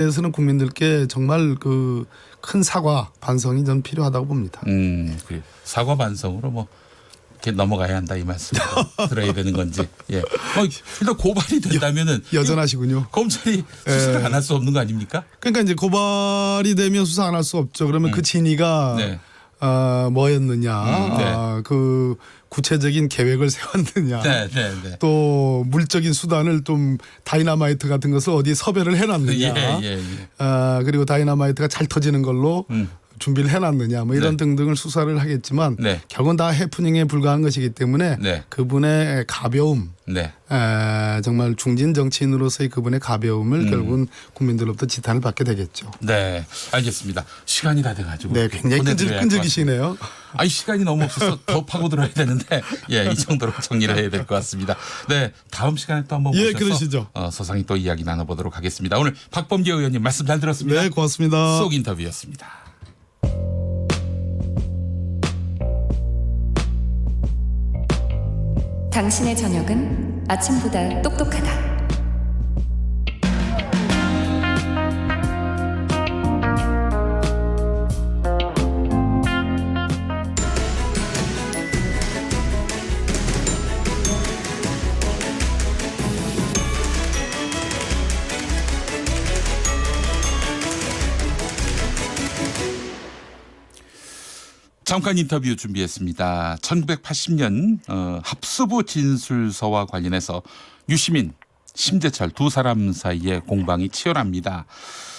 에서는 국민들께 정말 그 큰 사과 반성이 전 필요하다고 봅니다. 그 사과 반성으로 뭐 이렇게 넘어가야 한다 이 말씀 들어야 되는 건지. 예. 일단 고발이 된다면은 여전하시군요. 검찰이 수사를 안 할 수 없는 거 아닙니까? 그러니까 이제 고발이 되면 수사 안 할 수 없죠. 그러면 그 진위가 네. 뭐였느냐, 그 구체적인 계획을 세웠느냐, 네. 또 물적인 수단을 좀 다이나마이트 같은 것을 어디 섭외를 해놨느냐, 그리고 다이나마이트가 잘 터지는 걸로 준비를 해놨느냐, 뭐 이런 등등을 수사를 하겠지만 결국은 다 해프닝에 불과한 것이기 때문에 그분의 가벼움, 정말 중진 정치인으로서의 그분의 가벼움을 결국은 국민들로부터 지탄을 받게 되겠죠. 네, 알겠습니다. 시간이 다 돼가지고. 네, 굉장히 끈질기시네요. 아니 시간이 너무 없어서 더 파고들어야 되는데 이 정도로 정리를 해야 될 것 같습니다. 네, 다음 시간에 또 한번 모셔서 그러시죠. 서상히 또 이야기 나눠보도록 하겠습니다. 오늘 박범계 의원님 말씀 잘 들었습니다. 네, 고맙습니다. 속 인터뷰였습니다. 당신의 저녁은 아침보다 똑똑하다. 잠깐 인터뷰 준비했습니다. 1980년 합수부 진술서와 관련해서 유시민, 심재철 두 사람 사이에 공방이 치열합니다.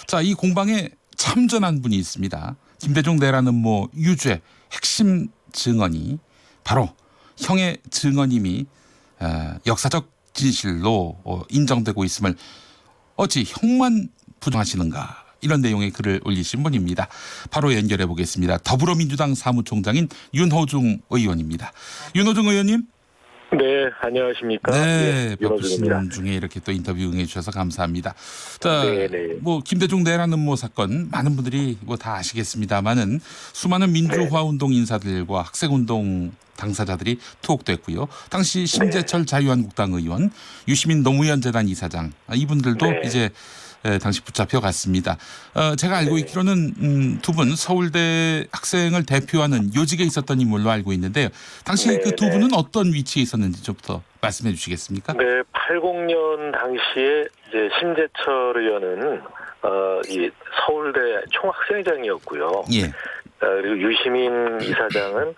자, 이 공방에 참전한 분이 있습니다. 김대중 내라는모 유죄 핵심 증언이 바로 형의 증언임이 역사적 진실로 인정되고 있음을 어찌 형만 부정하시는가. 이런 내용의 글을 올리신 분입니다. 바로 연결해 보겠습니다. 더불어민주당 사무총장인 윤호중 의원입니다. 윤호중 의원님. 네, 안녕하십니까. 네, 윤호중입니다. 바쁘신 중에 이렇게 또 인터뷰 응해 주셔서 감사합니다. 자, 뭐 김대중 내라는모 사건 많은 분들이 뭐 다 아시겠습니다만은 수많은 민주화 운동 인사들과 학생운동 당사자들이 투옥됐고요. 당시 심재철 자유한국당 의원, 유시민 노무현 재단 이사장 이분들도 이제 당시 붙잡혀갔습니다. 제가 알고 있기로는 두 분 서울대 학생을 대표하는 요직에 있었던 인물로 알고 있는데요. 당시 그 두 분은 어떤 위치에 있었는지 좀부터 말씀해 주시겠습니까? 네, 80년 당시에 이제 심재철 의원은 이 서울대 총학생회장이었고요. 그리고 유시민 이사장은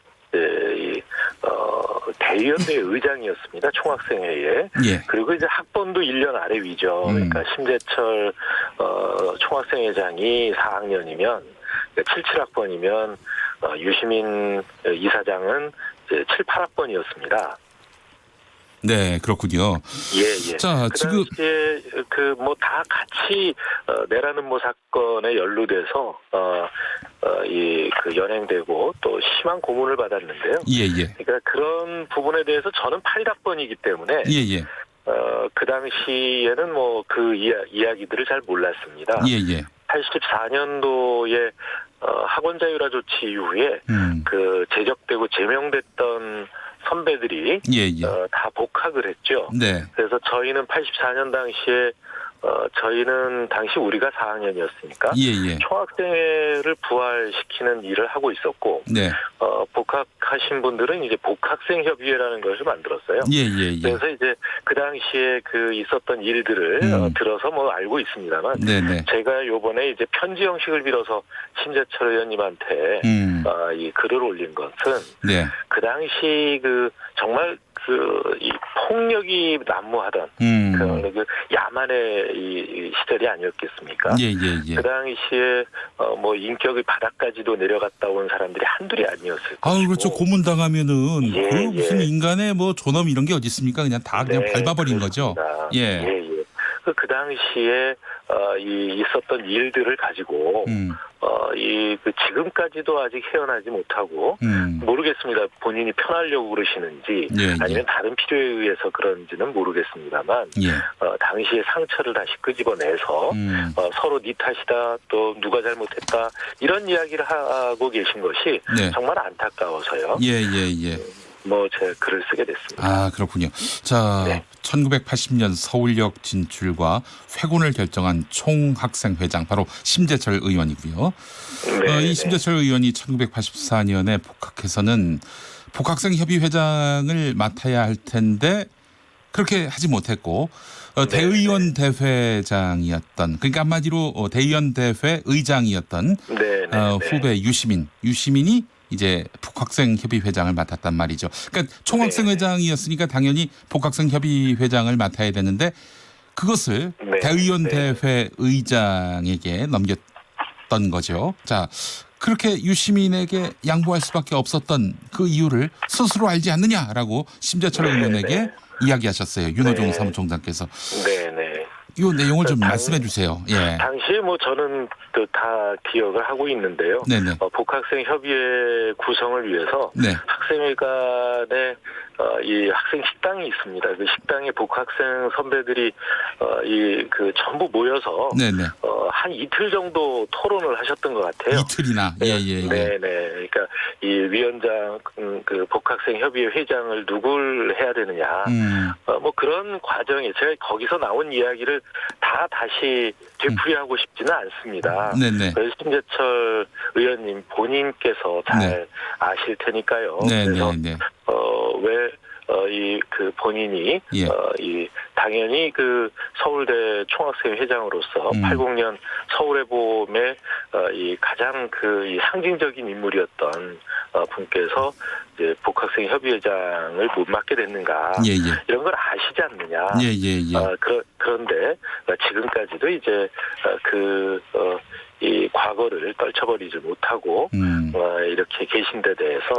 대의원대 의장이었습니다. 총학생회에. 그리고 이제 학번도 1년 아래 위죠. 그러니까 심재철 총학생회장이 4학년이면 그러니까 77학번이면 유시민 이사장은 이제 7, 8학번이었습니다. 네, 그렇군요. 자, 그 지금 당시에 그 뭐 다 같이 내라는모 사건에 연루돼서 이 그 연행되고 또 심한 고문을 받았는데요. 그러니까 그런 부분에 대해서 저는 81학번이기 때문에 그 당시에는 뭐 그 이야기들을 잘 몰랐습니다. 84년도에 학원 자율화 조치 이후에 그 제적되고 제명됐던 선배들이 다 복학을 했죠. 그래서 저희는 84년 당시에 저희는 당시 우리가 4학년이었으니까 총학생회를 부활시키는 일을 하고 있었고 복학하신 분들은 이제 복학생협의회라는 것을 만들었어요. 그래서 이제 그 당시에 그 있었던 일들을 들어서 뭐 알고 있습니다만 제가 요번에 이제 편지 형식을 빌어서 심재철 의원님한테 이 글을 올린 것은 그 당시 그 정말 이 폭력이 난무하던 그 야만의 이 시절이 아니었겠습니까? 그 당시에 뭐 인격의 바닥까지도 내려갔다 온 사람들이 한둘이 아니었을 것이고. 그렇죠. 고문당하면 그 무슨 인간의 뭐 존엄 이런 게 어디 있습니까? 그냥 다 그냥 밟아버린 거죠. 그 당시에 있었던 일들을 가지고 그 지금까지도 아직 헤어나지 못하고 모르겠습니다. 본인이 편하려고 그러시는지 아니면 다른 필요에 의해서 그런지는 모르겠습니다만 당시의 상처를 다시 끄집어내서 서로 네 탓이다 또 누가 잘못했다 이런 이야기를 하고 계신 것이 정말 안타까워서요. 뭐 제 글을 쓰게 됐습니다. 아, 그렇군요. 자, 네. 1980년 서울역 진출과 회군을 결정한 총학생회장 바로 심재철 의원이고요. 네, 이 심재철 의원이 1984년에 복학해서는 복학생협의회장을 맡아야 할 텐데 그렇게 하지 못했고 대의원 대회장이었던, 그러니까 한마디로 대의원 대회 의장이었던 후배 유시민이 이제 복학생협의회장을 맡았단 말이죠. 그러니까 총학생회장이었으니까 당연히 복학생협의회장을 맡아야 되는데 그것을 대의원 대회 의장에게 넘겼던 거죠. 자, 그렇게 유시민에게 양보할 수밖에 없었던 그 이유를 스스로 알지 않느냐라고 심재철 의원에게 이야기하셨어요. 윤호중 사무총장께서. 네네. 이 내용을 좀 말씀해 주세요. 예. 당시에 뭐 저는 다 기억을 하고 있는데요. 네네. 복학생 협의회 구성을 위해서 학생회 간에 이 학생 식당이 있습니다. 그 식당에 복학생 선배들이 전부 모여서 한 이틀 정도 토론을 하셨던 것 같아요. 이틀이나. 예. 네네. 그러니까 이 위원장 그 복학생 협의회 회장을 누굴 해야 되느냐. 뭐 그런 과정에 제가 거기서 나온 이야기를 다 다시 되풀이하고 싶지는 않습니다. 그래서 심재철 의원님 본인께서 잘 아실 테니까요. 그래서 왜 본인이 당연히 그 서울대 총학생 회장으로서 80년 서울의 봄에 이 가장 이 상징적인 인물이었던 분께서 이제 복학생 협의회장을 못 맡게 됐는가 이런 걸 아시지 않느냐. 그런데 지금까지도 이제 이 과거를 떨쳐버리지 못하고 이렇게 계신 데 대해서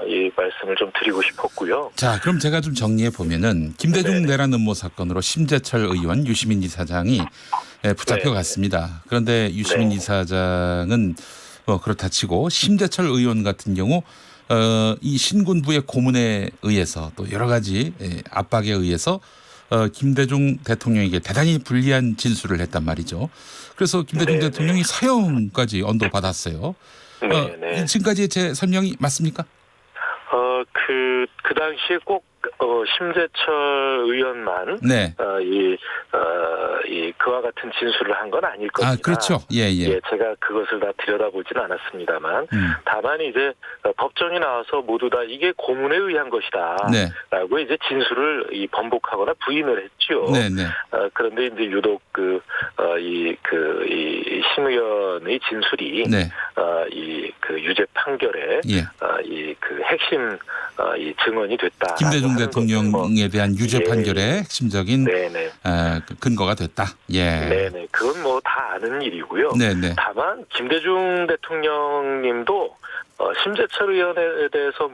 이 말씀을 좀 드리고 싶었고요. 자, 그럼 제가 좀 정리해 보면은 김대중 내란 음모 사건으로 심재철 의원, 유시민 이사장이 붙잡혀갔습니다. 그런데 유시민 이사장은 그렇다 치고 심재철 의원 같은 경우 이 신군부의 고문에 의해서 또 여러 가지 압박에 의해서 김대중 대통령에게 대단히 불리한 진술을 했단 말이죠. 그래서 김대중 대통령이 사형까지 언도받았어요. 지금까지의 제 설명이 맞습니까? 그 당시에 꼭 심재철 의원만 그와 같은 진술을 한 건 아닐 겁니다. 아, 그렇죠. 예. 제가 그것을 다 들여다보지는 않았습니다만 다만 이제 법정에 나와서 모두 다 이게 고문에 의한 것이다라고 이제 진술을 번복하거나 부인을 했죠. 그런데 이제 유독 이 심 의원의 진술이 유죄 판결에 핵심 증언이 됐다. 김대중 대통령에 대한 유죄 판결의 핵심적인 근거가 됐다. 네네. 그건 뭐 다 아는 일이고요. 다만 김대중 대통령님도 심재철 의원에 대해서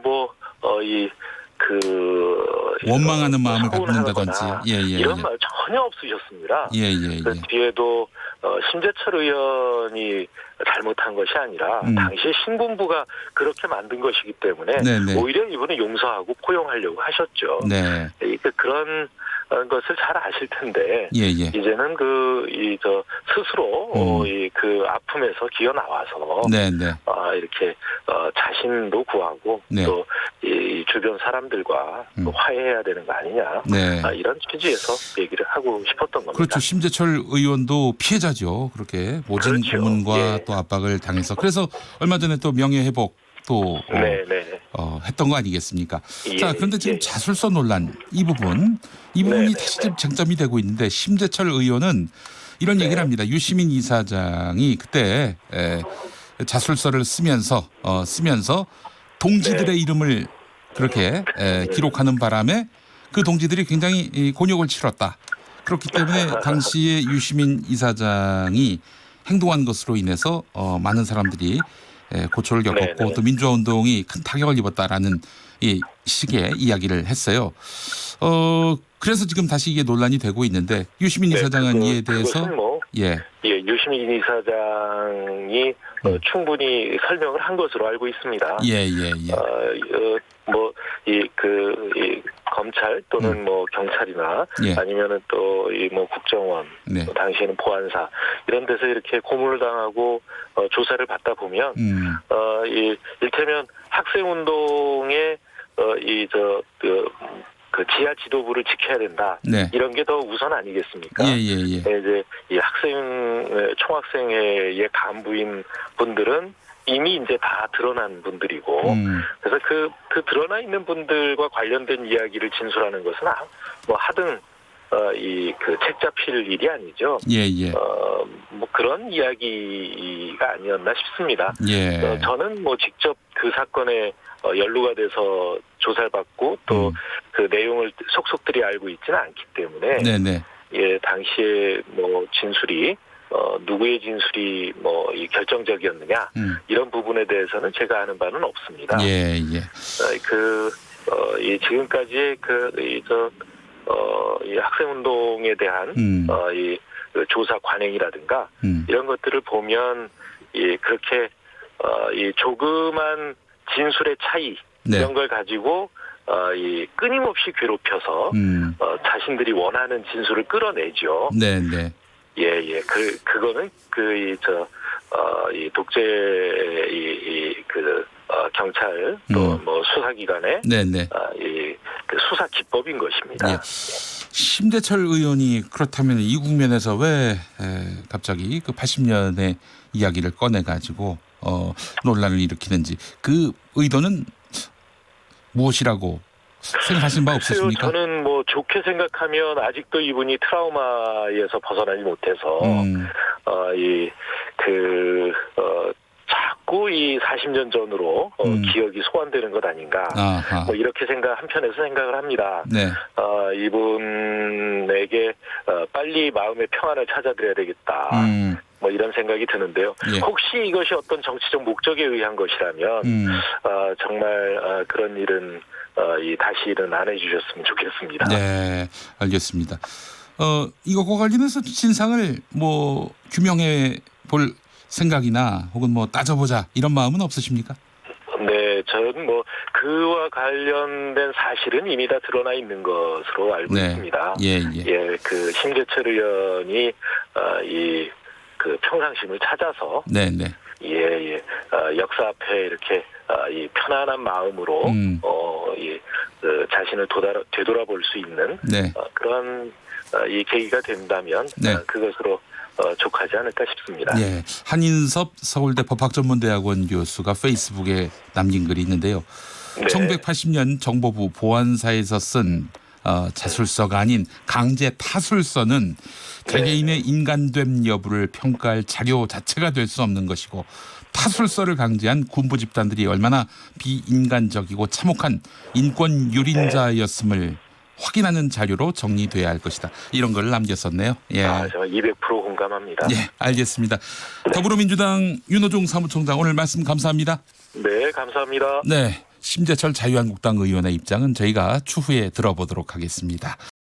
원망하는 마음을 갖는다든지 이런 말 전혀 없으셨습니다. 그 뒤에도 심재철 의원이 잘못한 것이 아니라 당시 신군부가 그렇게 만든 것이기 때문에 오히려 이분은 용서하고 포용하려고 하셨죠. 그런 것을 잘 아실 텐데 이제는 스스로 그 아픔에서 기어 나와서 이렇게 자신도 구하고 또 이 주변 사람들과 화해해야 되는 거 아니냐 이런 취지에서 얘기를 하고 싶었던 겁니다. 그렇죠. 심재철 의원도 피해자죠. 그렇게 모진 고문과 또 압박을 당해서 그래서 얼마 전에 또 명예회복 또 했던 거 아니겠습니까? 자, 그런데 지금 자술서 논란 이 부분이 다시 지금 쟁점이 되고 있는데 심재철 의원은 이런 얘기를 합니다. 유시민 이사장이 그때 자술서를 쓰면서 동지들의 이름을 그렇게 기록하는 바람에 그 동지들이 굉장히 곤욕을 치렀다. 그렇기 때문에 당시에 유시민 이사장이 행동한 것으로 인해서 많은 사람들이 고초를 겪었고 또 민주화운동이 큰 타격을 입었다라는 이 식의 이야기를 했어요. 그래서 지금 다시 이게 논란이 되고 있는데 유시민 이사장은 이에 대해서 유시민 이사장이 충분히 설명을 한 것으로 알고 있습니다. 검찰 또는 경찰이나 아니면은 또 국정원, 당시에는 보안사 이런 데서 이렇게 고문을 당하고 조사를 받다 보면 일테면 학생운동에 그 지하 지도부를 지켜야 된다. 네. 이런 게 더 우선 아니겠습니까? 예. 이제 이 총학생회의 간부인 분들은 이미 이제 다 드러난 분들이고, 그래서 그 드러나 있는 분들과 관련된 이야기를 진술하는 것은 뭐 하등 책 잡힐 일이 아니죠. 예. 뭐 그런 이야기가 아니었나 싶습니다. 예. 저는 뭐 직접 그 사건에 연루가 돼서 조사를 받고 또 그 내용을 속속들이 알고 있지는 않기 때문에 네네. 예, 당시에 뭐 진술이 누구의 진술이 뭐 이 결정적이었느냐 이런 부분에 대해서는 제가 아는 바는 없습니다. 예. 이 지금까지의 이 학생 운동에 대한 그 조사 관행이라든가 이런 것들을 보면 그렇게 이 조그만 진술의 차이 이런 걸 가지고 이 끊임없이 괴롭혀서 자신들이 원하는 진술을 끌어내죠. 네네. 예. 그거는 이 독재 경찰 또 뭐 수사기관의 네네. 그 수사 기법인 것입니다. 예. 심재철 의원이 그렇다면 이 국면에서 왜 갑자기 그 80년의 이야기를 꺼내 가지고 논란을 일으키는지 그 의도는 무엇이라고 생각하시는 바 없으십니까? 저는 뭐 좋게 생각하면 아직도 이분이 트라우마에서 벗어나지 못해서 자꾸 이 40년 전으로 기억이 소환되는 것 아닌가. 뭐 이렇게 한편에서 생각을 합니다. 네. 이분에게 빨리 마음의 평안을 찾아드려야 되겠다. 뭐 이런 생각이 드는데요. 예. 혹시 이것이 어떤 정치적 목적에 의한 것이라면 정말 그런 일은 다시는 안 해주셨으면 좋겠습니다. 네, 알겠습니다. 이것과 관련해서 진상을 뭐 규명해 볼 생각이나 혹은 뭐 따져보자 이런 마음은 없으십니까? 네, 저는 뭐 그와 관련된 사실은 이미 다 드러나 있는 것으로 알고 있습니다. 예. 그 심재철 의원이 그 평상심을 찾아서 네네. 예. 역사 앞에 이렇게 이 편안한 마음으로 자신을 되돌아볼 수 있는 그런 이 계기가 된다면 그것으로 족하지 않을까 싶습니다. 예, 한인섭 서울대 법학전문대학원 교수가 페이스북에 남긴 글이 있는데요. 1980년 정보부 보안사에서 쓴 자술서가 아닌 강제 타술서는 개개인의 인간됨 여부를 평가할 자료 자체가 될 수 없는 것이고 타술서를 강제한 군부 집단들이 얼마나 비인간적이고 참혹한 인권 유린자였음을 확인하는 자료로 정리돼야 할 것이다. 이런 걸 남겼었네요. 예. 저 200% 공감합니다. 예, 알겠습니다. 더불어민주당 윤호중 사무총장 오늘 말씀 감사합니다. 네, 감사합니다. 네, 심재철 자유한국당 의원의 입장은 저희가 추후에 들어보도록 하겠습니다.